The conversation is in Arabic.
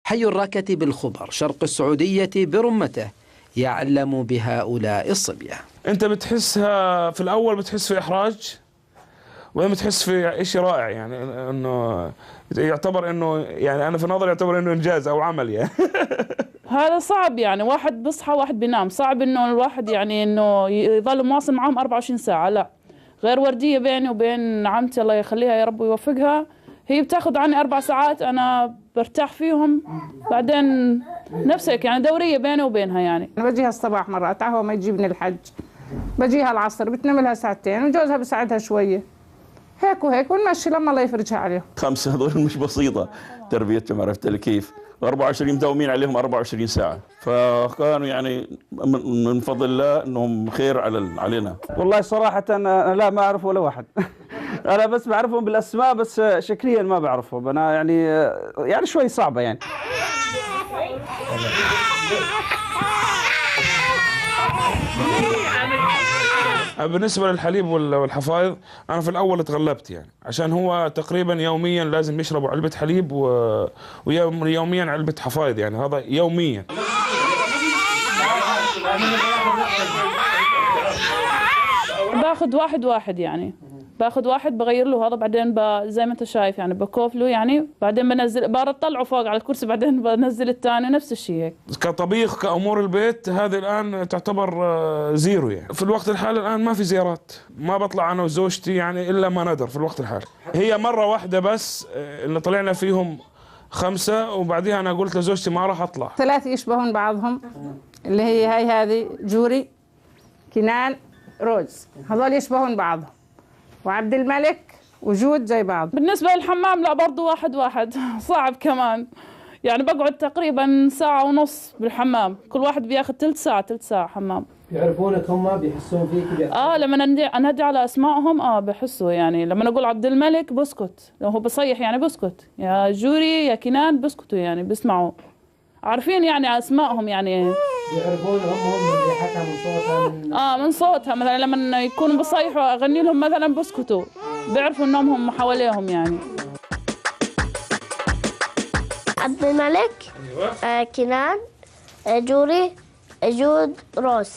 حي الراكة بالخبر شرق السعودية برمته يعلم بهؤلاء الصبية. أنت بتحسها في الأول، بتحس في إحراج، وين بتحس في شيء رائع، يعني إنه يعتبر إنه، يعني أنا في نظري يعتبر إنه إنجاز أو عمل يعني. هذا صعب، يعني واحد بيصحى واحد بينام، صعب إنه الواحد يعني إنه يظل مواصل معهم 24 ساعة، لا. غير وردية بيني وبين عمتي الله يخليها يا رب ويوفقها، هي بتاخذ عني 4 ساعات أنا برتاح فيهم، بعدين نفسك يعني دورية بيني وبينها. يعني أنا بجيها الصباح مرات هو ما يجيبني الحج، بجيها العصر بتنام لها ساعتين وجوزها بساعدها شوية، هيك وهيك ونمشي لما الله يفرجها عليهم. 5 هذول مش بسيطة تربيتهم، عرفت لي كيف؟ 24 مداومين عليهم 24 ساعة، فكانوا يعني من فضل الله انهم خير علينا. والله صراحة أنا لا ما أعرف ولا واحد. أنا بس بعرفهم بالأسماء، بس شكليا ما بعرفهم أنا، يعني شوي صعبة يعني. بالنسبة للحليب والحفايض، أنا في الأول تغلبت يعني، عشان هو تقريبا يوميا لازم يشربوا علبة حليب ويوميا علبة حفايض، يعني هذا يوميا. باخذ واحد يعني، باخذ واحد بغير له هذا، بعدين زي ما انت شايف يعني بكوفله، يعني بعدين بنزل برطلعه فوق على الكرسي، بعدين بنزل الثاني، نفس الشيء هيك. كطبيخ كأمور البيت هذه الآن تعتبر زيرو يعني. في الوقت الحالي الآن ما في زيارات، ما بطلع أنا وزوجتي يعني إلا ما ندر في الوقت الحالي. هي مرة واحدة بس اللي طلعنا فيهم 5، وبعديها أنا قلت لزوجتي ما راح أطلع. 3 يشبهون بعضهم، اللي هي هذه جوري، كنان، روز، هذول يشبهون بعضهم، وعبد الملك وجود زي بعض. بالنسبة للحمام لا، برضو واحد صعب كمان، يعني بقعد تقريبا 1.5 ساعة بالحمام، كل واحد بياخذ ثلث ساعة حمام. يعرفونك هم، بيحسون فيك؟ لما انادي على اسمائهم بحسوا، يعني لما اقول عبد الملك بسكت، لو هو بصيح يعني بسكت، يا جوري يا كنان بسكتوا، يعني بيسمعوا، عارفين يعني اسمائهم يعني. بيعرفون هم من ريحتها، من صوتها، من صوتها مثلا لما يكونوا بصيحوا اغني لهم مثلا بسكتوا، بيعرفوا انهم هم حواليهم يعني. عبد الملك، كنان، جوري، جود، روز.